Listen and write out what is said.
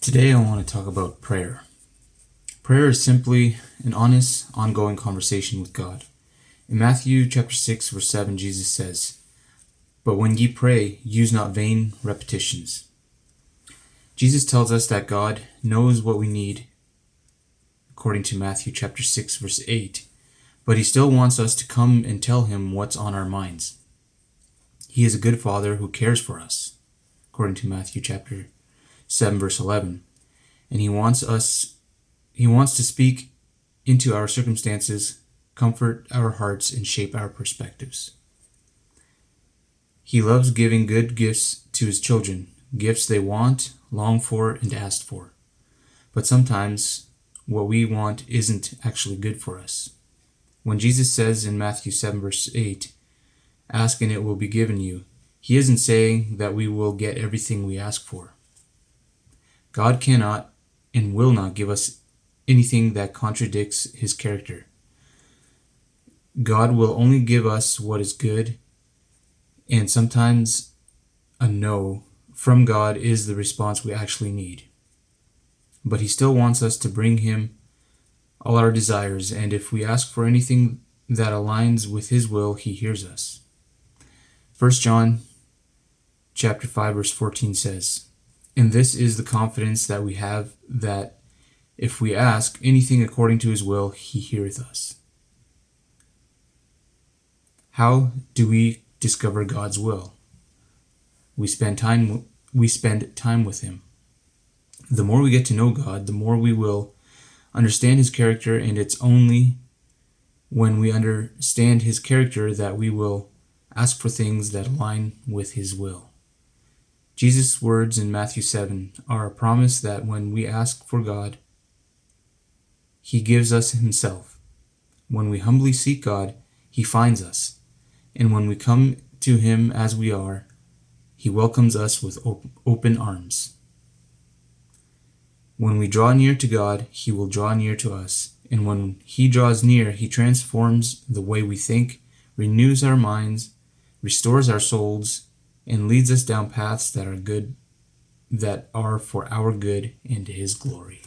Today I want to talk about prayer. Prayer is simply an honest, ongoing conversation with God. In Matthew chapter 6, verse 7, Jesus says, "But when ye pray, use not vain repetitions." Jesus tells us that God knows what we need, according to Matthew chapter 6, verse 8, but he still wants us to come and tell him what's on our minds. He is a good Father who cares for us, according to Matthew chapter 7, verse 11. And he wants to speak into our circumstances, comfort our hearts, and shape our perspectives. He loves giving good gifts to his children, gifts they want, long for, and ask for. But sometimes what we want isn't actually good for us. When Jesus says in Matthew 7, verse 8, "Ask and it will be given you," he isn't saying that we will get everything we ask for. God cannot and will not give us anything that contradicts his character. God will only give us what is good, and sometimes a no from God is the response we actually need. But he still wants us to bring him all our desires, and if we ask for anything that aligns with his will, he hears us. 1 John chapter 5, verse 14 says, "And this is the confidence that we have, that if we ask anything according to his will, he heareth us." How do we discover God's will? We spend time with him. The more we get to know God, the more we will understand his character, and it's only when we understand his character that we will ask for things that align with his will. Jesus' words in Matthew 7 are a promise that when we ask for God, he gives us himself. When we humbly seek God, he finds us. And when we come to him as we are, he welcomes us with open arms. When we draw near to God, he will draw near to us. And when he draws near, he transforms the way we think, renews our minds, restores our souls, and leads us down paths that are for our good and his glory.